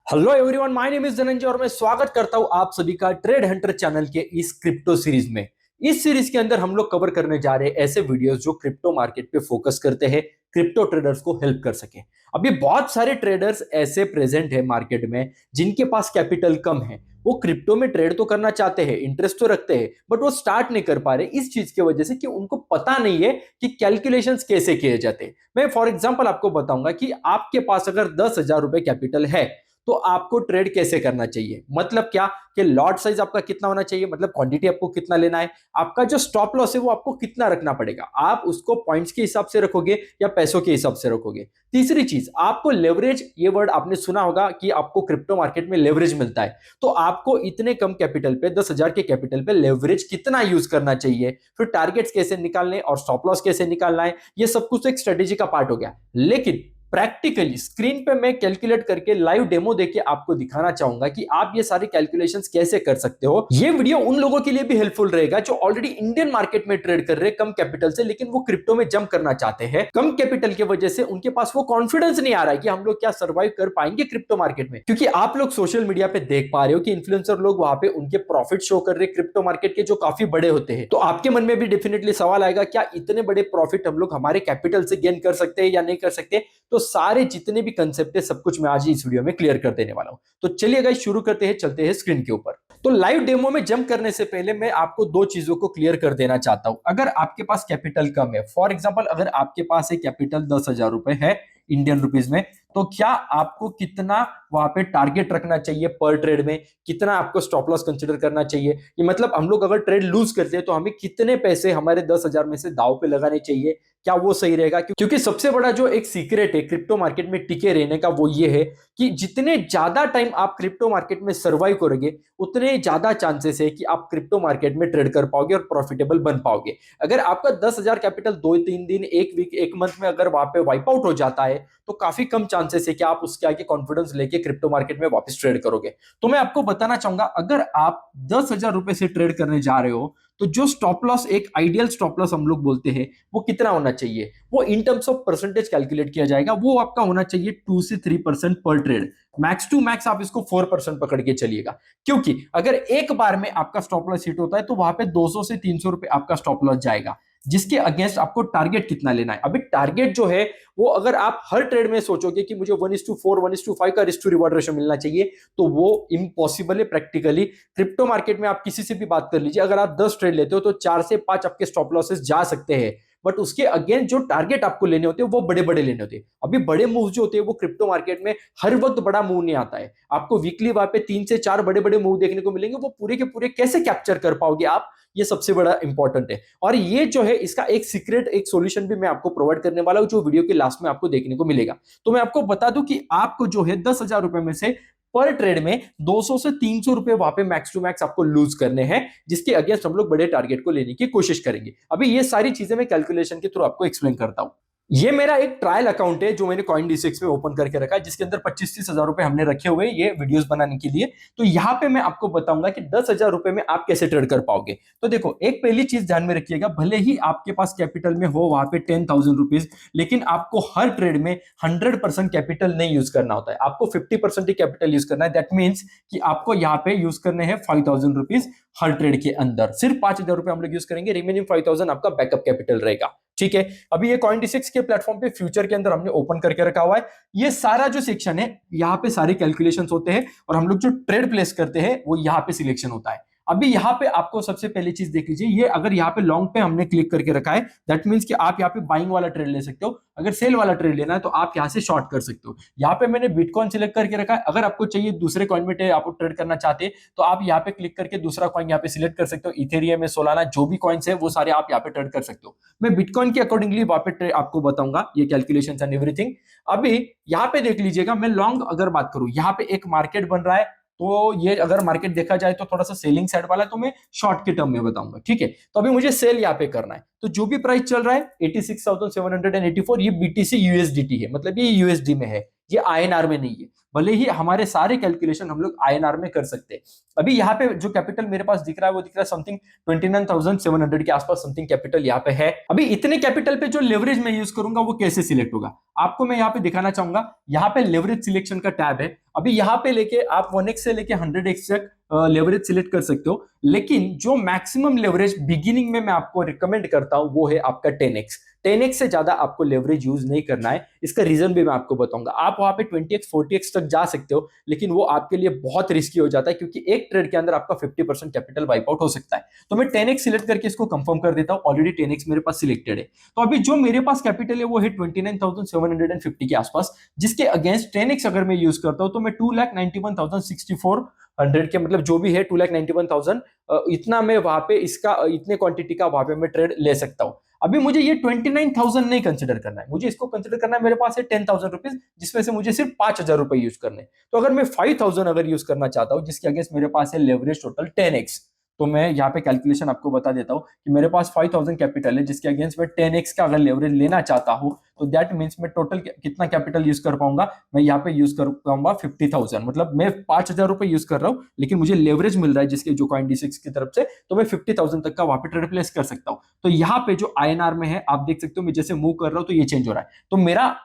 Hello everyone, my name is Dhananjay और मैं स्वागत करता हूं आप सभी का ट्रेड हंटर चैनल के इस क्रिप्टो सीरीज में। इस सीरीज के अंदर हम लोग कवर करने जा रहे हैं ऐसे वीडियोस जो क्रिप्टो मार्केट पे फोकस करते हैं, क्रिप्टो ट्रेडर्स को हेल्प कर सके। अभी बहुत सारे ट्रेडर्स ऐसे प्रेजेंट है मार्केट में जिनके पास कैपिटल कम है। वो क्रिप्टो में ट्रेड तो करना चाहते हैं, इंटरेस्ट तो रखते हैं, बट वो स्टार्ट नहीं कर पा रहे इस चीज की वजह से कि उनको पता नहीं है कि कैलकुलेशंस कैसे किए जाते हैं। मैं फॉर एग्जांपल आपको बताऊंगा कि आपके पास अगर 10,000 रुपए कैपिटल है तो आपको ट्रेड कैसे करना चाहिए। मतलब क्या कि लॉट साइज आपका कितना होना चाहिए, मतलब क्वांटिटी आपको कितना लेना है, आपका जो स्टॉप लॉस है वो आपको कितना रखना पड़ेगा, आप उसको पॉइंट्स के हिसाब से रखोगे या पैसों के हिसाब से रखोगे। तीसरी चीज, आपको लेवरेज, ये वर्ड आपने सुना होगा कि आपको क्रिप्टो मार्केट में लेवरेज मिलता है। तो आपको इतने कम कैपिटल पे, 10,000 के कैपिटल पे लेवरेज कितना यूज करना चाहिए, फिर टारगेट्स कैसे निकालने और स्टॉप लॉस कैसे निकालना है, ये सब कुछ एक स्ट्रेटेजी का पार्ट हो गया। लेकिन प्रैक्टिकली स्क्रीन पे मैं कैलकुलेट करके लाइव डेमो देके आपको दिखाना चाहूंगा कि आप ये सारे कैलकुलेशंस कैसे कर सकते हो। ये वीडियो उन लोगों के लिए भी हेल्पफुल रहेगा जो ऑलरेडी इंडियन मार्केट में ट्रेड कर रहे हैं कम कैपिटल से, लेकिन वो क्रिप्टो में जंप करना चाहते हैं। कम कैपिटल की वजह से उनके पास वो कॉन्फिडेंस नहीं आ रहा है कि हम लोग क्या सर्वाइव कर पाएंगे क्रिप्टो मार्केट में। क्योंकि आप लोग सोशल मीडिया पे देख पा रहे हो कि इन्फ्लुएंसर लोग वहां पे उनके प्रॉफिट शो कर रहे हैं क्रिप्टो मार्केट के, जो काफी बड़े होते हैं। तो आपके मन में भी डेफिनेटली सवाल आएगा, क्या इतने बड़े प्रॉफिट हम लोग हमारे कैपिटल से गेन कर सकते हैं या नहीं कर सकते। तो सारे जितने भी कंसेप्ट है सब कुछ मैं आज इस वीडियो में क्लियर कर देने वाला हूं। तो चलिए गाइस शुरू करते हैं, चलते हैं स्क्रीन के ऊपर। तो लाइव डेमो में जंप करने से पहले मैं आपको दो चीजों को क्लियर कर देना चाहता हूं। अगर आपके पास कैपिटल कम है, फॉर एग्जांपल अगर आपके पास एक कैपिटल 10,000 रुपए है इंडियन रुपीज में, तो क्या आपको कितना वहां पे टारगेट रखना चाहिए पर ट्रेड में, कितना आपको स्टॉप लॉस कंसीडर करना चाहिए। ये मतलब हम लोग अगर ट्रेड लूज करते हैं तो हमें कितने पैसे हमारे 10,000 में से दाव पे लगाने चाहिए, क्या वो सही रहेगा। क्योंकि सबसे बड़ा जो एक सीक्रेट है क्रिप्टो मार्केट में टिके रहने का वो ये है कि जितने ज्यादा टाइम आप क्रिप्टो मार्केट में सर्वाइव करोगे उतने ज्यादा चांसेस है कि आप क्रिप्टो मार्केट में ट्रेड कर पाओगे और प्रॉफिटेबल बन पाओगे। अगर आपका 10,000 कैपिटल 2-3 दिन, एक वीक, एक मंथ में अगर वहां पे वाइप आउट हो जाता है तो काफी कम चांसेस है कि आप उसके आगे कॉन्फिडेंस लेके क्रिप्टो मार्केट में वापस ट्रेड करोगे। तो मैं आपको बताना चाहूंगा, अगर आप 10,000 रुपए से ट्रेड करने जा रहे हो तो जो स्टॉप लॉस, एक आइडियल स्टॉप लॉस हम लोग बोलते हैं, वो कितना होना चाहिए, वो in terms of percentage calculate किया जाएगा। वो आपका होना चाहिए 2 से 3% पर ट्रेड। मैक्स टू मैक्स आप इसको 4% पकड़ के चलिएगा। क्योंकि अगर एक बार में आपका स्टॉप लॉस हिट होता है तो वहां पे 200 से 300 रुपए आपका स्टॉप लॉस जाएगा, जिसके अगेंस्ट आपको टारगेट कितना लेना है। अभी टारगेट जो है वो अगर आप हर ट्रेड में सोचोगे कि मुझे 1:4, 1:5 का रिस्क टू रिवॉर्ड रेशियो मिलना चाहिए, तो वो इम्पॉसिबल है प्रैक्टिकली। क्रिप्टो मार्केट में आप किसी से भी बात कर लीजिए, अगर आप 10 ट्रेड लेते हो तो 4 से 5 आपके स्टॉप लॉसेस जा सकते हैं, बट उसके अगेंस्ट जो टारगेट आपको लेने होते हैं वो बड़े बड़े लेने होते हैं। अभी बड़े मूव जो होते हैं वो क्रिप्टो मार्केट में हर वक्त बड़ा मूव नहीं आता है। आपको वीकली वहां पे 3 से 4 बड़े बड़े मूव देखने को मिलेंगे, वो पूरे के पूरे कैसे कैप्चर कर पाओगे आप, ये सबसे बड़ा इंपॉर्टेंट है। और ये जो है इसका एक सीक्रेट, एक सॉल्यूशन भी मैं आपको प्रोवाइड करने वाला हूं जो वीडियो के लास्ट में आपको देखने को मिलेगा। तो मैं आपको बता दूं कि आपको जो है 10,000 रुपए में से पर ट्रेड में 200 से 300 रुपए वहां पे मैक्स टू मैक्स आपको लूज करने हैं, जिसके अगेंस्ट हम लोग बड़े टारगेट को लेने की कोशिश करेंगे। अभी ये सारी चीजें मैं कैलकुलेशन के थ्रू आपको एक्सप्लेन करता हूं। ये मेरा एक ट्रायल अकाउंट है जो मैंने कॉइन D6 में ओपन करके रखा है, जिसके अंदर 25-30 हजार रुपए हमने रखे हुए ये वीडियोस बनाने के लिए। तो यहाँ पे मैं आपको बताऊंगा कि 10,000 रुपए में आप कैसे ट्रेड कर पाओगे। तो देखो, एक पहली चीज ध्यान में रखिएगा, भले ही आपके पास कैपिटल में हो वहां पे 10,000 रुपीज, लेकिन आपको हर ट्रेड में 100% कैपिटल नहीं यूज करना होता है, आपको 50% ही कैपिटल यूज करना है। दैट मीन्स कि आपको यहाँ पे यूज करने हैं 5,000 रुपीज हर ट्रेड के अंदर। सिर्फ 5,000 रुपए हम लोग यूज करेंगे, रिमेनिंग 5,000 आपका बैकअप कैपिटल रहेगा। ठीक है, अभी ये कॉइन D6 के प्लेटफॉर्म पे फ्यूचर के अंदर हमने ओपन करके रखा हुआ है। ये सारा जो सेक्शन है यहाँ पे सारे कैलकुलेशंस होते हैं और हम लोग जो ट्रेड प्लेस करते हैं वो यहाँ पे सिलेक्शन होता है। अभी यहाँ पे आपको सबसे पहली चीज देख लीजिए, ये अगर यहाँ पे लॉन्ग पे हमने क्लिक करके रखा है, दैट मींस कि आप यहाँ पे बाइंग वाला ट्रेड ले सकते हो। अगर सेल वाला ट्रेड लेना है तो आप यहाँ से शॉर्ट कर सकते हो। यहाँ पे मैंने बिटकॉइन सिलेक्ट करके रखा है। अगर आपको चाहिए दूसरे कॉइन में आप ट्रेड करना चाहते हैं तो आप यहाँ पे क्लिक करके दूसरा कॉइन यहाँ पे सिलेक्ट कर सकते हो। इथेरियम में, सोलाना, जो भी कॉइन्स है वो सारे आप यहाँ पे ट्रेड कर सकते हो। मैं बिटकॉइन के अकॉर्डिंगली वहां पे आपको बताऊंगा ये कैलकुलेशंस एंड एवरीथिंग। अभी यहाँ पे देख लीजिएगा, मैं लॉन्ग अगर बात करूं, यहाँ पे एक मार्केट बन रहा है, तो ये अगर मार्केट देखा जाए तो थोड़ा सा सेलिंग साइड वाला है, तो मैं शॉर्ट के टर्म में बताऊंगा। ठीक है, तो अभी मुझे सेल यहाँ पे करना है, तो जो भी प्राइस चल रहा है 86,784, ये BTC USDT है, मतलब ये USD में है, ये INR में नहीं है। भले ही हमारे सारे कैलकुलेशन हम लोग आईएनआर में कर सकते हैं। अभी यहाँ पे जो कैपिटल मेरे पास दिख रहा है वो दिख रहा है समथिंग 29,700 के आसपास समथिंग कैपिटल यहाँ पे है। अभी इतने कैपिटल पे जो लेवरेज मैं यूज करूंगा वो कैसे सिलेक्ट होगा, आपको मैं यहाँ पे दिखाना चाहूंगा। यहाँ पे लेवरेज सिलेक्शन का टैब है। अभी यहाँ पे लेके आप 1x से लेके 100x तक लेवरेज सिलेक्ट कर सकते हो, लेकिन जो मैक्सिमम लेवरेज बिगिनिंग में मैं आपको रिकमेंड करता हूं वो है आपका 10x। 10x से ज्यादा आपको लेवरेज यूज नहीं करना है। इसका रीजन भी मैं आपको बताऊंगा। आप वहां पे 20x 40x तक जा सकते हो, लेकिन वो आपके लिए बहुत रिस्की हो जाता है, क्योंकि एक ट्रेड के अंदर आपका 50% कैपिटल वाइप आउट हो सकता है। तो मैं 10x सिलेक्ट करके इसको कंफर्म कर देता हूं। ऑलरेडी 10x मेरे पास सिलेक्टेड है। तो अभी जो मेरे पास कैपिटल है वो है 29,750 के आसपास, जिसके अगेंस्ट 10x अगर मैं यूज करता हूं तो मैं 2,91,6400 के, मतलब जो भी है 2,91,000 इतना मैं वहां पे इसका इतने क्वांटिटी का वहां पे मैं ट्रेड ले सकता हूं। अभी मुझे ये 29,000 नहीं कंसिडर करना है, मुझे इसको कंसिडर करना है, मेरे पास है 10,000 रुपीज, जिसमें से मुझे सिर्फ 5,000 रुपए यूज करने। तो अगर मैं 5,000 अगर यूज करना चाहता हूं, जिसके अगेंस्ट मेरे पास है लेवरेज टोटल 10x, तो मैं यहाँ पे कैलकुलेशन आपको बता देता हूँ कि मेरे पास 5,000 कैपिटल है, जिसके अगेंस्ट मैं 10x का अगर लेवरेज लेना चाहता हूँ, तो दैट मीन्स मैं टोटल कितना कैपिटल यूज कर पाऊंगा, मैं यहाँ पे यूज कर पाऊंगा 50,000। मतलब मैं 5,000 रुपए यूज कर रहा हूँ, लेकिन मुझे लेवरेज मिल रहा है जिसके जो कॉइन D6 की तरफ से, तो मैं 50,000 तक का वहां पे ट्रेड प्लेस कर सकता हूँ। तो यहाँ पे जो INR में है आप देख सकते हो, मैं जैसे मूव कर रहा हूँ तो ये चेंज हो रहा है। तो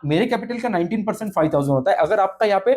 मेरे कैपिटल का 19% 5,000 होता है। अगर आपका यहाँ पे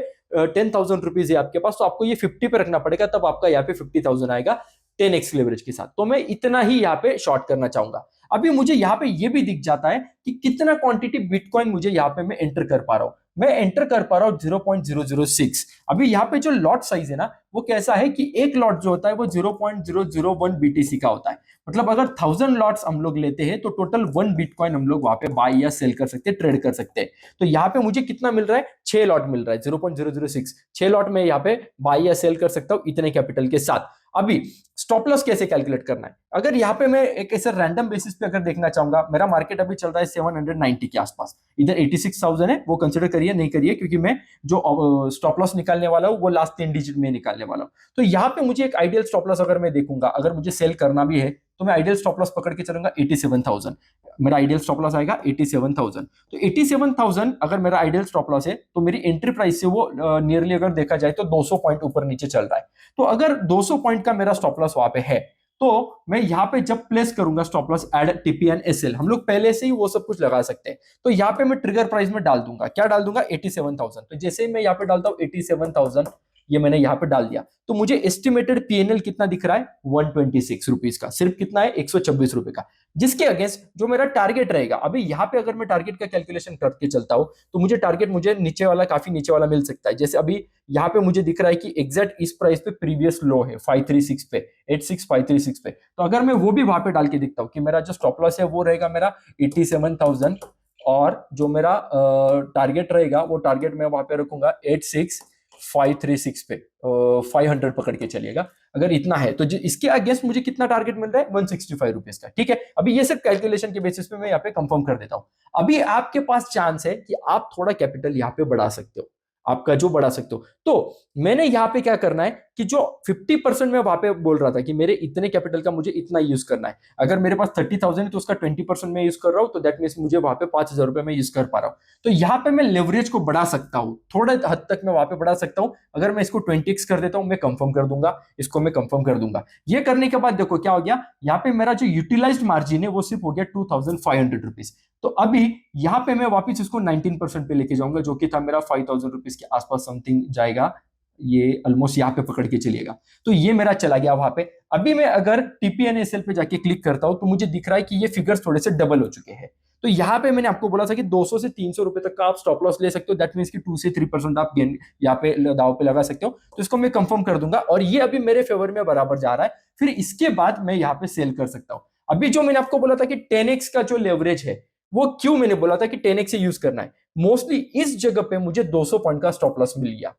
10,000 रुपीज है आपके पास, तो आपको ये 50 पे रखना पड़ेगा, तब आपका यहाँ पे 50,000 आएगा 10x लेवरेज के साथ। तो मैं इतना ही यहाँ पे शॉर्ट करना चाहूंगा। अभी मुझे यहाँ पे ये भी दिख जाता है कि कितना क्वांटिटी बिटकॉइन मुझे यहाँ पे मैं एंटर कर पा रहा हूं। मैं एंटर कर पा रहा हूं 0.006। अभी यहाँ पे जो लॉट साइज है ना, वो कैसा है कि एक लॉट जो होता है वो 0.001 BTC का होता है। मतलब अगर 1000 लॉट्स हम लोग लेते हैं तो टोटल 1 बिटकॉइन हम लोग वहां पे बाय या सेल कर सकते हैं, ट्रेड कर सकते हैं। तो यहाँ पे मुझे कितना मिल रहा है, 6 लॉट मिल रहा है, 0.006। 6 लॉट में यहाँ पे बाय या सेल कर सकता हूँ इतने कैपिटल के साथ। अभी स्टॉप लॉस कैसे कैलकुलेट करना है, अगर यहाँ पे मैं एक ऐसे रैंडम बेसिस पे अगर देखना चाहूंगा, मेरा मार्केट अभी चल रहा है 790 के आसपास, इधर 86,000 है, वो कंसिडर करिए नहीं करिए, क्योंकि मैं जो स्टॉप लॉस निकालने वाला हूँ वो लास्ट 3 डिजिट में निकालने वाला हूँ। तो यहाँ पे मुझे एक आइडियल स्टॉप लॉस अगर मैं देखूंगा, अगर मुझे सेल करना भी है तो मैं आइडियल स्टॉप लॉस पकड़ के चलूंगा 87,000। मेरा आइडियल स्टॉप लॉस आएगा 87,000। तो 87,000 अगर मेरा आइडियल स्टॉप लॉस है, तो मेरी एंट्री प्राइस से वो नियरली अगर देखा जाए तो 200 पॉइंट ऊपर नीचे चल रहा है। तो अगर 200 पॉइंट का मेरा स्टॉप लॉस वहां पे है, तो मैं यहाँ पे जब प्लेस करूंगा stop loss add TP and SL, हम लोग पहले से ही वो सब कुछ लगा सकते हैं। तो यहाँ पे मैं ट्रिगर प्राइस में डाल दूंगा, क्या डाल दूंगा, 87,000। तो जैसे ही मैं यहाँ पे डालता हूँ 87,000, ये मैंने यहाँ पे डाल दिया, तो मुझे एस्टिमेटेड PNL कितना दिख रहा है, 126 रुपीज का, सिर्फ कितना है, 126 रुपए का, जिसके अगेंस्ट जो मेरा टारगेट रहेगा। अभी यहाँ पे अगर मैं टारगेट का कैलकुलेशन करके चलता हूं, तो मुझे टारगेट मुझे नीचे वाला, काफी नीचे वाला मिल सकता है। जैसे अभी यहाँ पे मुझे दिख रहा है कि एग्जैक्ट इस प्राइस पे प्रीवियस लो है 536 पे, 86,536 पे। तो अगर मैं वो भी वहां पे डाल के देखता हूँ कि मेरा जो स्टॉप लॉस है वो रहेगा मेरा 87,000, और जो मेरा टारगेट रहेगा वो टारगेट मैं वहां पे रखूंगा 86,536 पे, 500 पकड़ के चलिएगा। अगर इतना है तो इसके अगेंस्ट मुझे कितना टारगेट मिल रहा है, 165 रुपीज का। ठीक है, अभी ये सब कैलकुलेशन के बेसिस पे मैं यहाँ पे कंफर्म कर देता हूं। अभी आपके पास चांस है कि आप थोड़ा कैपिटल यहाँ पे बढ़ा सकते हो, आपका जो बढ़ा सकते हो। तो मैंने यहाँ पे क्या करना है कि जो 50% में वहां पे बोल रहा था कि मेरे इतने कैपिटल का मुझे इतना यूज करना है, अगर मेरे पास 30,000 है तो उसका 20% में यूज कर रहा हूं, तो दैट मीन्स मुझे वहां पे 5,000 रुपए में यूज कर पा रहा हूं। तो यहाँ पे मैं लेवरेज को बढ़ा सकता हूँ, थोड़ा हद तक मैं वहां पे बढ़ा सकता हूँ। अगर मैं इसको 20x कर देता हूँ, मैं कंफर्म कर दूंगा, इसको मैं कंफर्म कर दूंगा। ये करने के बाद देखो क्या हो गया, यहाँ पे मेरा जो यूटिलाइज्ड मार्जिन है वो सिर्फ हो गया 2,500 रुपीज। तो अभी यहाँ पे मैं वापस इसको 19% पे लेके जाऊंगा, जो कि था मेरा 5,000 रुपीज के आसपास समथिंग जाएगा, ये ऑलमोस्ट यहाँ पे पकड़ के चलिएगा। तो ये मेरा चला गया वहां पे। अभी मैं अगर TP&SL पे जाके क्लिक करता हूं, तो मुझे दिख रहा है कि ये फिगर्स थोड़े से डबल हो चुके हैं। तो यहाँ पे मैंने आपको बोला था कि 200 से 300 रुपए तक का आप स्टॉप लॉस ले सकते हो, दैट मीन्स कि 2 से 3% आप गेन यहाँ पे दाव पे लगा सकते हो। तो इसको मैं कंफर्म कर दूंगा, और ये अभी मेरे फेवर में बराबर जा रहा है। फिर इसके बाद मैं यहाँ पे सेल कर सकता हूँ। अभी जो मैंने आपको बोला था कि 10x का जो लेवरेज है, वो क्यों मैंने बोला था कि 10x से यूज करना है, मोस्टली इस जगह पे मुझे 200 पॉइंट का स्टॉप लॉस मिल गया,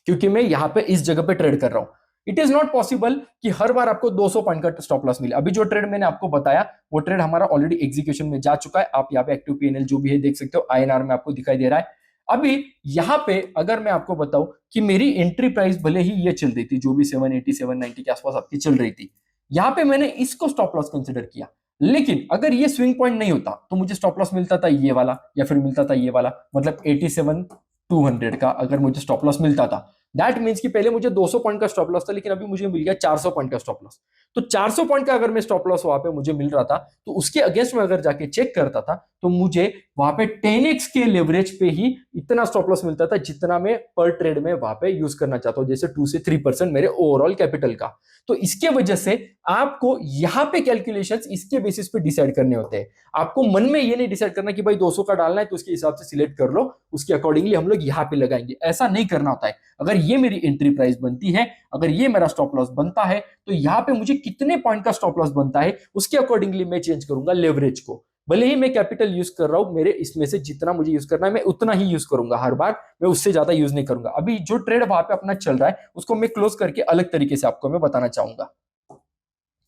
क्योंकि मैं यहां पे इस जगह पे ट्रेड कर रहा हूं। इट इज नॉट पॉसिबल कि हर बार आपको 200 पॉइंट का स्टॉप लॉस मिले। अभी जो ट्रेड मैंने आपको बताया वो ट्रेड हमारा ऑलरेडी एग्जीक्यूशन में जा चुका है। आप यहाँ पे एक्टिव PNL जो भी है देख सकते हो, INR में आपको दिखाई दे रहा है। अभी यहाँ पे अगर मैं आपको बताऊं कि मेरी एंट्री प्राइस भले ही ये चल रही थी, जो भी 780 790 के आसपास आपकी चल रही थी, यहाँ पे मैंने इसको स्टॉप लॉस कंसिडर किया। लेकिन अगर ये स्विंग पॉइंट नहीं होता तो मुझे स्टॉप लॉस मिलता था ये वाला, या फिर मिलता था ये वाला, मतलब 87 200 का अगर मुझे स्टॉप लॉस मिलता था, दैट मीन्स कि पहले मुझे 200 पॉइंट का स्टॉप लॉस था, लेकिन अभी मुझे मिल गया 400 पॉइंट का स्टॉप लॉस। तो 400 पॉइंट का अगर मैं स्टॉप लॉस वहां पे मुझे मिल रहा था, तो उसके अगेंस्ट में अगर जाके चेक करता था, तो मुझे वहां पे 10x के लेवरेज पे ही इतना स्टॉप लॉस मिलता था जितना मैं पर ट्रेड में वहां पे यूज करना चाहता हूं, जैसे 2 से 3% मेरे ओवरऑल कैपिटल का। तो इसके वजह से आपको यहां पे कैलकुलेशंस इसके बेसिस पे डिसाइड करने होते हैं। आपको मन में ये नहीं डिसाइड करना कि भाई 200 का डालना है तो उसके हिसाब से सिलेक्ट कर लो, उसके अकॉर्डिंगली हम लोग यहाँ पे लगाएंगे, ऐसा नहीं करना होता है। अगर ये मेरी एंट्री प्राइस बनती है, अगर ये मेरा स्टॉप लॉस बनता है, तो यहाँ पे मुझे कितने पॉइंट का स्टॉप लॉस बनता है उसके अकॉर्डिंगली मैं चेंज करूंगा लेवरेज को। भले ही मैं कैपिटल यूज कर रहा हूं, मेरे इसमें से जितना मुझे यूज करना है मैं उतना ही यूज करूंगा हर बार, मैं उससे ज्यादा यूज नहीं करूंगा। अभी जो ट्रेड वहां पे अपना चल रहा है उसको मैं क्लोज करके अलग तरीके से आपको मैं बताना चाहूंगा।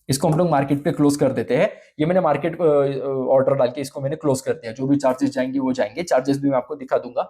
इसको हम लोग मार्केट पे क्लोज कर देते हैं। ये मैंने मार्केट ऑर्डर डाल के इसको मैंने क्लोज कर दिया, जो भी चार्जेस जाएंगे वो जाएंगे, चार्जेस भी मैं आपको दिखा दूंगा।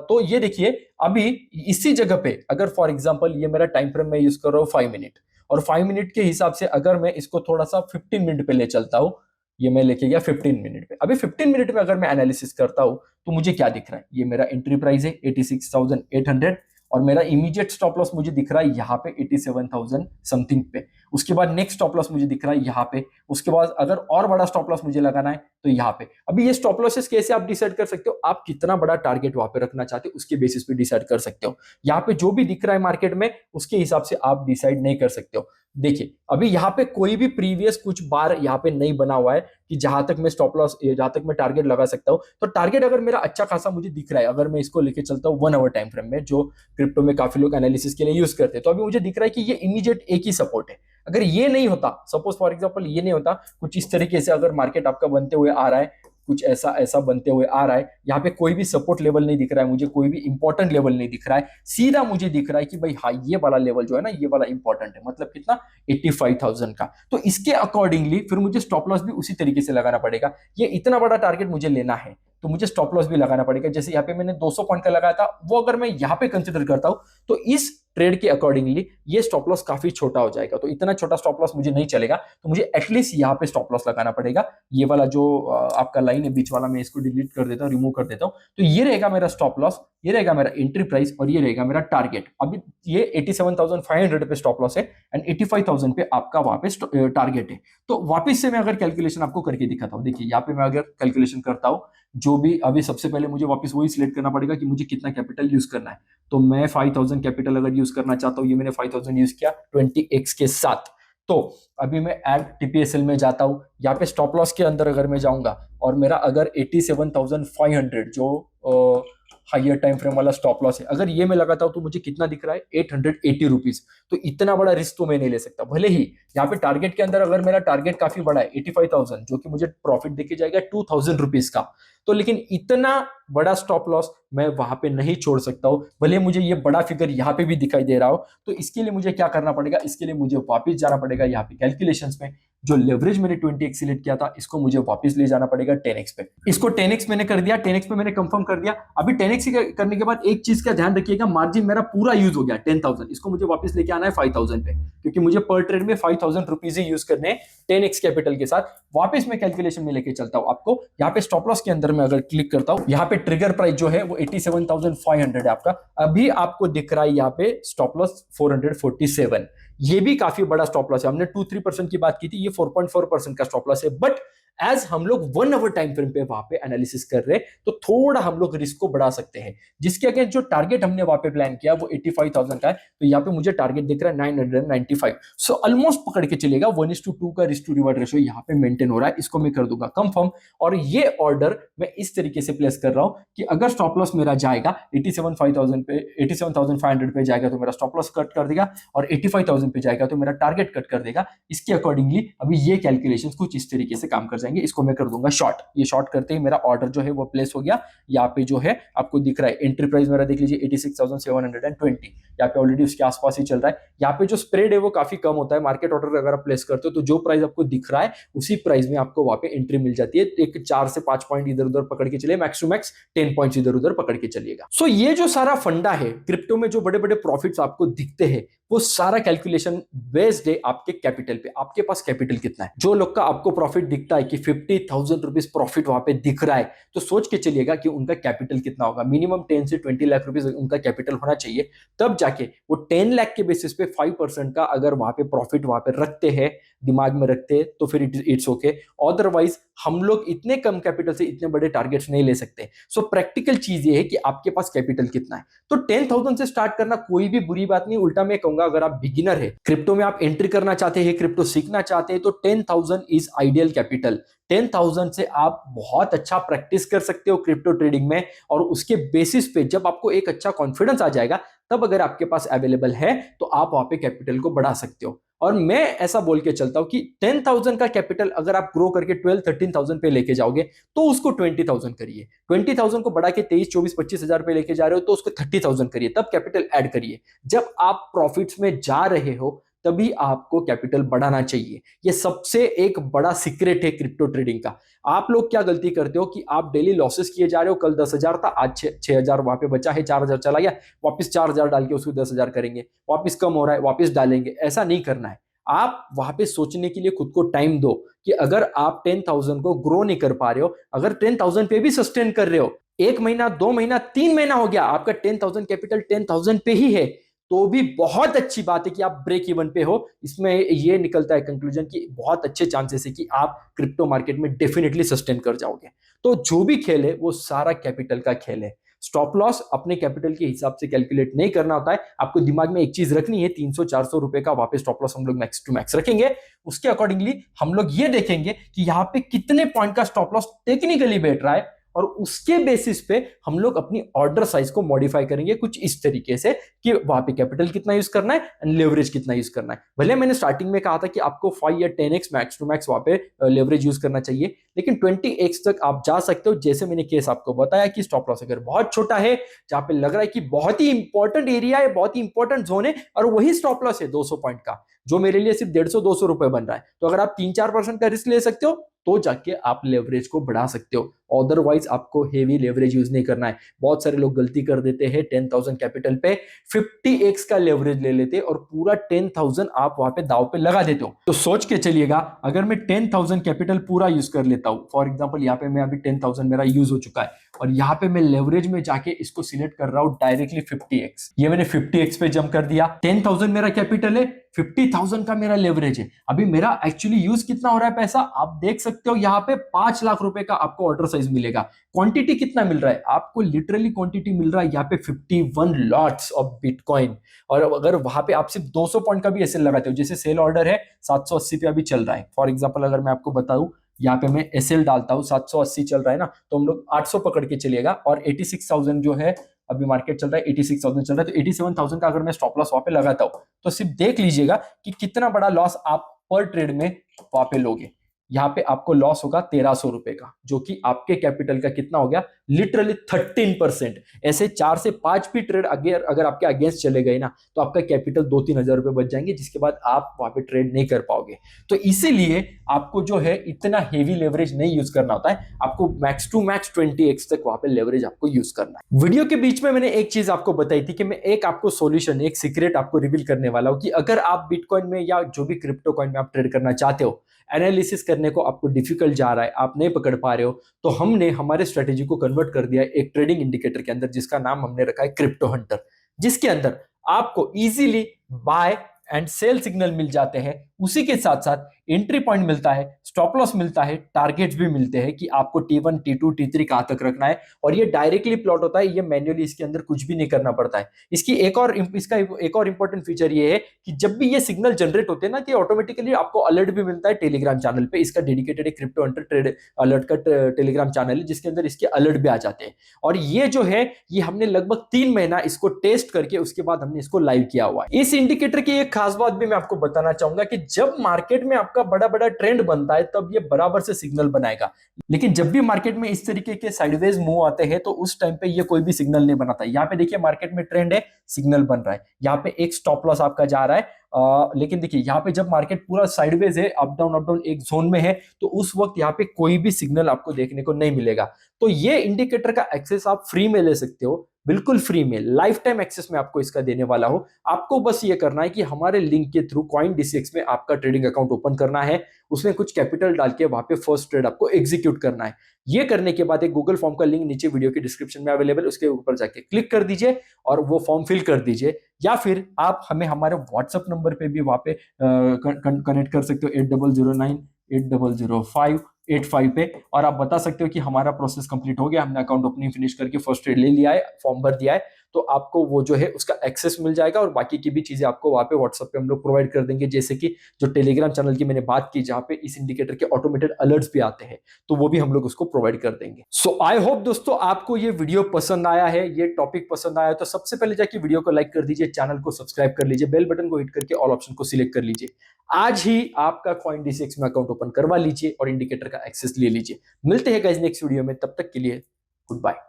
तो ये देखिए, अभी इसी जगह पे अगर फॉर एग्जांपल ये मेरा टाइम फ्रेम मैं यूज कर रहा हूँ 5 मिनट, और 5 मिनट के हिसाब से अगर मैं इसको थोड़ा सा 15 मिनट पे ले चलता हूँ, ये मैं लेके गया 15 मिनट पे। अभी 15 मिनट में अगर मैं एनालिसिस करता हूँ तो मुझे क्या दिख रहा है, ये मेरा एंट्री प्राइस है 86,800, और मेरा इमीडिएट स्टॉप लॉस मुझे दिख रहा है यहाँ पे 87,000 समथिंग पे। उसके बाद नेक्स्ट स्टॉप लॉस मुझे दिख रहा है यहाँ पे। उसके बाद अगर और बड़ा स्टॉप लॉस मुझे लगाना है तो यहाँ पे। अभी ये स्टॉप लॉसेस कैसे आप डिसाइड कर सकते हो, आप कितना बड़ा टारगेट वहां पे रखना चाहते हो उसके बेसिस पे डिसाइड कर सकते हो। यहाँ पे जो भी दिख रहा है मार्केट में उसके हिसाब से आप डिसाइड नहीं कर सकते हो। देखिए अभी यहाँ पे कोई भी प्रीवियस कुछ बार यहाँ पे नहीं बना हुआ है कि जहां तक मैं स्टॉप लॉस, जहां तक मैं टारगेट लगा सकता हूँ। तो टारगेट अगर मेरा अच्छा खासा मुझे दिख रहा है, अगर मैं इसको लेके चलता हूँ 1 आवर टाइम फ्रेम में, जो क्रिप्टो में काफी लोग एनालिसिस के लिए यूज करते हैं, तो अभी मुझे दिख रहा है कि ये इमीडिएट एक ही सपोर्ट है। अगर ये नहीं होता, सपोज फॉर एग्जांपल ये नहीं होता, कुछ इस तरीके से अगर मार्केट आपका बनते हुए आ रहा है, कुछ ऐसा ऐसा बनते हुए आ रहा है, यहाँ पे कोई भी सपोर्ट लेवल नहीं दिख रहा है मुझे, कोई भी इंपॉर्टेंट लेवल नहीं दिख रहा है, सीधा मुझे दिख रहा है कि भाई हाँ ये वाला लेवल जो है ना, ये वाला इंपॉर्टेंट है, मतलब कितना 85,000 का। तो इसके अकॉर्डिंगली फिर मुझे स्टॉप लॉस भी उसी तरीके से लगाना पड़ेगा। ये इतना बड़ा टारगेट मुझे लेना है तो मुझे स्टॉप लॉस भी लगाना पड़ेगा। जैसे यहाँ पे मैंने 200 पॉइंट का लगाया था, वो अगर मैं यहाँ पे कंसिडर करता हूं तो इस ट्रेड के अकॉर्डिंगली ये स्टॉप लॉस काफी छोटा हो जाएगा। तो इतना छोटा स्टॉप लॉस मुझे नहीं चलेगा, तो मुझे एटलीस्ट यहाँ पे स्टॉप लॉस लगाना पड़ेगा। ये वाला जो आपका लाइन है बीच वाला, मैं इसको डिलीट कर देता हूँ, रिमूव कर देता हूँ। तो ये रहेगा मेरा स्टॉप लॉस, ये रहेगा मेरा एंट्री प्राइस, और ये रहेगा मेरा टारगेट। अभी ये 87,500 पे स्टॉप लॉस है एंड 85,000 पे आपका वापस टारगेट है। तो वापस से मैं अगर कैलकुलेशन आपको करके दिखाता हूँ, देखिए यहाँ पे मैं अगर कैलकुलेशन करता हूँ, जो भी अभी सबसे पहले मुझे वापस वही सिलेक्ट करना पड़ेगा कि मुझे कितना कैपिटल यूज करना है। तो मैं 5,000 कैपिटल अगर यूज करना चाहता हूँ, ये मैंने 5,000 यूज किया 20x के साथ। तो अभी मैं ऐड टीपीएसएल में जाता हूँ, यहाँ पे स्टॉप लॉस के अंदर अगर मैं जाऊंगा और मेरा अगर 87,500 जो हाइयर टाइम फ्रेम वाला स्टॉप लॉस है, अगर ये मैं लगाता हूं तो मुझे कितना दिख रहा है 880 रुपीज। तो इतना बड़ा रिस्क तो मैं नहीं ले सकता। भले ही यहाँ पे टारगेट के अंदर अगर मेरा टारगेट काफी बड़ा है 85,000, जो कि मुझे प्रॉफिट देके जाएगा 2,000 रुपीज का, तो लेकिन इतना बड़ा स्टॉप लॉस मैं वहां पे नहीं छोड़ सकता हूं। भले मुझे ये बड़ा फिगर यहाँ पे भी दिखाई दे रहा हो, तो इसके लिए मुझे क्या करना पड़ेगा, इसके लिए मुझे वापस जाना पड़ेगा यहाँ पे कैलकुलेशंस में। जो लेवरेज मैंने 20x सिलेक्ट किया था, इसको मुझे वापस ले जाना पड़ेगा 10x पे। इसको 10x मैंने कर दिया, 10x पे मैंने कंफर्म कर दिया। अभी 10x करने के बाद एक चीज का ध्यान रखिएगा, मार्जिन मेरा पूरा यूज हो गया 10,000, इसको मुझे वापस लेके आना है 5,000 पे, क्योंकि मुझे पर ट्रेड में 5,000 रुपीज ही यूज करने 10x कैपिटल के साथ। वापस मैं कैलकुलेशन में लेके चलता हूं आपको। यहाँ पे स्टॉप लॉस के अंदर में अगर क्लिक करता हूं, यहाँ पे ट्रिगर प्राइस जो है वो 87,500 है आपका। अभी आपको दिख रहा है यहाँ पे स्टॉप लॉस 447। ये भी काफी बड़ा स्टॉप लॉस है। हमने 2-3% की बात की थी, ये 4.4% का स्टॉप लॉस है। बट एज हम लोग 1 आवर टाइम फ्रेम पे वहां पे एनालिसिस कर रहे हैं, तो थोड़ा हम लोग रिस्क को बढ़ा सकते हैं। जिसके अगेंस्ट जो टारगेट हमने वहां पे प्लान किया वो 85,000 का है, तो यहाँ पे मुझे टारगेट दिख रहा है 995। सो ऑलमोस्ट पकड़ के चलेगा 1:2 का रिस्क टू रिवार्ड रेशियो यहाँ पे मेंटेन हो रहा है। इसको मैं कर दूंगा कंफर्म, और ये ऑर्डर मैं इस तरीके से प्लेस कर रहा हूं कि अगर स्टॉप लॉस मेरा जाएगा 87,500 पे जाएगा तो मेरा स्टॉप लॉस कट कर देगा, और 85,000 पे जाएगा तो मेरा टारगेट कट कर देगा। इसके अकॉर्डिंगली अभी ये कैलकुलेशन कुछ इस तरीके से काम कर जाएंगे। इसको मैं कर दूंगा शॉर्ट। ये शॉर्ट करते ही मेरा ऑर्डर जो है वो प्लेस हो गया। यहाँ पे जो है आपको दिख रहा है एंट्री प्राइस मेरा देख लीजिए 86,720, यहाँ पे ऑलरेडी उसके आसपास ही चल रहा है। यहाँ पे जो स्प्रेड है वो काफी कम होता है। मार्केट ऑर्डर अगर आप प्लेस करते हो तो जो प्राइस आपको दिख रहा है उसी प्राइस में आपको वहां पे एंट्री मिल जाती है। एक 4 से 5 पॉइंट इधर उधर पकड़ के चलिए, मैक्स टू मैक्स 10 पॉइंट्स इधर उधर पकड़ के चलिएगा। सो ये जो सारा फंडा है क्रिप्टो में, जो बड़े बड़े प्रॉफिट्स आपको दिखते हैं, वो सारा कैलकुलेशन बेस्ड है आपके कैपिटल पे। आपके पास कैपिटल कितना है। जो लोग का आपको प्रॉफिट दिखता है कि 50,000 रुपीज प्रॉफिट वहां पे दिख रहा है, तो सोच के चलिएगा कि उनका कैपिटल कितना होगा। मिनिमम 10 से 20 लाख रुपीज उनका कैपिटल होना चाहिए, तब जाके वो 10 लाख के बेसिस पे 5% का अगर वहां पे प्रॉफिट वहां पे रखते हैं, दिमाग में रखते हैं, तो फिर इट्स ओके। अदरवाइज हम लोग इतने कम कैपिटल से इतने बड़े टारगेट्स नहीं ले सकते। सो प्रैक्टिकल चीज ये है कि आपके पास कैपिटल कितना है। तो 10,000 से स्टार्ट करना कोई भी बुरी बात नहीं, उल्टा मैं कहूंगा अगर आप बिगिनर है, क्रिप्टो में आप एंट्री करना चाहते हैं, क्रिप्टो सीखना चाहते हैं, तो 10,000 इज आइडियल कैपिटल। 10,000 से आप बहुत अच्छा प्रैक्टिस कर सकते हो क्रिप्टो ट्रेडिंग में, और उसके बेसिस पे जब आपको एक अच्छा कॉन्फिडेंस आ जाएगा, तब अगर आपके पास अवेलेबल है तो आप वहां पे कैपिटल को बढ़ा सकते हो। और मैं ऐसा बोल के चलता हूं कि 10,000 का कैपिटल अगर आप ग्रो करके 12-13,000 पे लेके जाओगे, तो उसको 20,000 करिए। 20,000 को बढ़ा के 23-24-25,000 पे लेके जा रहे हो, तो उसको 30,000 करिए, तब कैपिटल ऐड करिए। जब आप प्रॉफिट्स में जा रहे हो, तभी आपको कैपिटल बढ़ाना चाहिए। ये सबसे एक बड़ा सीक्रेट है क्रिप्टो ट्रेडिंग का। आप लोग क्या गलती करते हो कि आप डेली लॉसेस किए जा रहे हो। कल 10,000 था, आज 6,000 वहां पे बचा है, 4,000 चला गया, वापस 4,000 डाल के उसको 10,000 करेंगे, वापस कम हो रहा है वापस डालेंगे। ऐसा नहीं करना है। आप वहां पे सोचने के लिए खुद को टाइम दो कि अगर आप 10,000 को ग्रो नहीं कर पा रहे हो, अगर 10,000 पे भी सस्टेन कर रहे हो, 1 महीना 2 महीना 3 महीना हो गया, आपका 10,000 कैपिटल 10,000 पे ही है, तो भी बहुत अच्छी बात है कि आप ब्रेक इवन पे हो। इसमें ये निकलता है कंक्लूजन कि बहुत अच्छे चांसेस है कि आप क्रिप्टो मार्केट में डेफिनेटली सस्टेन कर जाओगे। तो जो भी खेल है वो सारा कैपिटल का खेल है। स्टॉप लॉस अपने कैपिटल के हिसाब से कैलकुलेट नहीं करना होता है। आपको दिमाग में एक चीज रखनी है, 300-400 रुपए का वापस स्टॉप लॉस हम लोग मैक्स टू मैक्स रखेंगे। उसके अकॉर्डिंगली हम लोग ये देखेंगे कि यहाँ पे कितने पॉइंट का स्टॉप लॉस टेक्निकली बैठ रहा है, और उसके बेसिस पे हम लोग अपनी ऑर्डर साइज को मॉडिफाई करेंगे कुछ इस तरीके से कि वहां पे कैपिटल कितना यूज करना है एंड लेवरेज कितना यूज करना है। भले मैंने स्टार्टिंग में कहा था कि आपको 5 या 10x मैक्स टू मैक्स वहां पे लेवरेज यूज करना चाहिए, लेकिन 20x तक आप जा सकते हो। जैसे मैंने केस आपको बताया कि स्टॉप लॉस अगर बहुत छोटा है, जहां पे लग रहा है कि बहुत ही इंपॉर्टेंट एरिया है, बहुत ही इंपॉर्टेंट जोन है, और वही स्टॉप लॉस है 200 पॉइंट का, जो मेरे लिए सिर्फ 150-200 रुपए बन रहा है, तो अगर आप 3-4% का रिस्क ले सकते हो, तो जाके आप लेवरेज को बढ़ा सकते हो। अदरवाइज आपको हेवी लेवरेज यूज नहीं करना है। बहुत सारे लोग गलती कर देते हैं, 10,000 कैपिटल पे 50x का लेवरेज ले लेते हैं और पूरा 10,000 आप वहां पे दाव पे लगा देते हो। तो सोच के चलिएगा, अगर मैं 10,000 कैपिटल पूरा यूज कर लेता हूं, फॉर एग्जांपल यहाँ पे मैं अभी 10,000 मेरा यूज हो चुका है, और यहाँ पे मैं लेवरेज में जाके इसको सिलेक्ट कर रहा हूं डायरेक्टली 50x। ये मैंने 50x पे जंप कर दिया। 10,000 मेरा कैपिटल है, 50,000 का मेरा लेवरेज है। अभी मेरा एक्चुअली यूज कितना हो रहा है पैसा, आप देख सकते हो यहाँ पे 5 लाख रुपए का आपको ऑर्डर साइज मिलेगा। क्वांटिटी कितना मिल रहा है आपको, लिटरली क्वांटिटी मिल रहा है यहाँ पे 51 लॉट्स ऑफ बिटकॉइन। और अगर वहां पे आप सिर्फ 200 पॉइंट का भी ऐसे लगाते हो, जैसे सेल ऑर्डर है 780 पे अभी चल रहा है, फॉर एग्जांपल अगर मैं आपको बताऊं, यहाँ पे मैं एसएल डालता हूँ 780 चल रहा है ना, तो हम लोग 800 पकड़ के चलिएगा, और 86,000 जो है अभी मार्केट चल रहा है, 86,000 चल रहा है, तो 87,000 का अगर मैं स्टॉप लॉस वहां पे लगाता हूं, तो सिर्फ देख लीजिएगा कि कितना बड़ा लॉस आप पर ट्रेड में वहां पे लोगे। यहाँ पे आपको लॉस होगा 1,300 रुपए का, जो कि आपके कैपिटल का कितना हो गया, लिटरली 13%। ऐसे 4 से 5 भी ट्रेड अगर आपके अगेंस्ट चले गए ना, तो आपका कैपिटल 2-3 हजार रुपए बच जाएंगे, जिसके बाद आप वहां पे ट्रेड नहीं कर पाओगे। तो इसीलिए आपको जो है इतना हेवी लेवरेज नहीं यूज करना होता है, आपको मैक्स टू मैक्स 20x तक वहां पे लेवरेज आपको यूज करना है। वीडियो के बीच में मैंने एक चीज आपको बताई थी कि मैं एक आपको सॉल्यूशन, एक सीक्रेट आपको रिवील करने वाला हूं कि अगर आप बिटकॉइन में या जो भी क्रिप्टो कॉइन में आप ट्रेड करना चाहते हो, एनालिसिस करने को आपको डिफिकल्ट जा रहा है, आप नहीं पकड़ पा रहे हो, तो हमने हमारे स्ट्रेटेजी को कन्वर्ट कर दिया है एक ट्रेडिंग इंडिकेटर के अंदर, जिसका नाम हमने रखा है क्रिप्टो हंटर, जिसके अंदर आपको easily buy and sell signal मिल जाते हैं। उसी के साथ साथ एंट्री पॉइंट मिलता है, स्टॉप लॉस मिलता है, टारगेट्स भी मिलते हैं कि आपको T1 T2 T3 कहां तक रखना है, और ये डायरेक्टली प्लॉट होता है, ये मैन्युअली इसके अंदर कुछ भी नहीं करना पड़ता है। इसका एक और इंपॉर्टेंट फीचर ये है कि जब भी ये सिग्नल जनरेट होते हैं ना, कि ऑटोमेटिकली आपको अलर्ट भी मिलता है टेलीग्राम चैनल पे। इसका डेडिकेटेड एक क्रिप्टो हंटर ट्रेड अलर्ट का टेलीग्राम चैनल है, जिसके अंदर इसके अलर्ट भी आ जाते हैं। और ये जो है, ये हमने लगभग 3 महीना इसको टेस्ट करके उसके बाद हमने इसको लाइव किया हुआ है। इस इंडिकेटर की एक खास बात भी मैं आपको बताना चाहूंगा कि जब मार्केट में आपका बड़ा बड़ा ट्रेंड बनता है, तब ये बराबर से सिग्नल बनाएगा, लेकिन जब भी मार्केट में इस तरीके के साइडवेज मूव आते हैं, तो उस टाइम पे ये कोई भी सिग्नल नहीं बनाता। यहाँ पे देखिए मार्केट में ट्रेंड है, सिग्नल बन रहा है, यहाँ पे एक स्टॉप लॉस आपका जा रहा है, लेकिन देखिए यहाँ पे जब मार्केट पूरा साइडवेज है, अप डाउन एक जोन में है, तो उस वक्त यहाँ पे कोई भी सिग्नल आपको देखने को नहीं मिलेगा। तो ये इंडिकेटर का एक्सेस आप फ्री में ले सकते हो, बिल्कुल फ्री में लाइफ टाइम एक्सेस में आपको इसका देने वाला हूं। आपको बस ये करना है कि हमारे लिंक के थ्रू CoinDCX में आपका ट्रेडिंग अकाउंट ओपन करना है, उसमें कुछ कैपिटल डाल के वहां पे फर्स्ट ट्रेड आपको एग्जीक्यूट करना है। ये करने के बाद एक गूगल फॉर्म का लिंक नीचे वीडियो के डिस्क्रिप्शन में अवेलेबल, उसके ऊपर जाके क्लिक कर दीजिए और वो फॉर्म फिल कर दीजिए। या फिर आप हमें हमारे व्हाट्सएप नंबर पे भी वहां पे कनेक्ट कर सकते हो, 8009800585 पे, और आप बता सकते हो कि हमारा प्रोसेस कंप्लीट हो गया, हमने अकाउंट ओपनिंग फिनिश करके फर्स्ट ट्रेड ले लिया है, फॉर्म भर दिया है, तो आपको वो जो है उसका एक्सेस मिल जाएगा और बाकी की भी चीजें आपको वहां पे व्हाट्सएप पे हम लोग प्रोवाइड कर देंगे। जैसे कि जो टेलीग्राम चैनल की मैंने बात की, जहां पे इस इंडिकेटर के ऑटोमेटेड अलर्ट्स भी आते हैं, तो वो भी हम लोग उसको प्रोवाइड कर देंगे। सो आई होप दोस्तों आपको ये वीडियो पसंद आया है, ये टॉपिक पसंद आया, तो सबसे पहले जाके वीडियो को लाइक कर दीजिए, चैनल को सब्सक्राइब कर लीजिए, बेल बटन को हिट करके ऑल ऑप्शन को सिलेक्ट कर लीजिए। आज ही आपका CoinDCX में अकाउंट ओपन करवा लीजिए और इंडिकेटर का एक्सेस ले लीजिए। मिलते हैं गाइस नेक्स्ट वीडियो में, तब तक के लिए गुड बाय।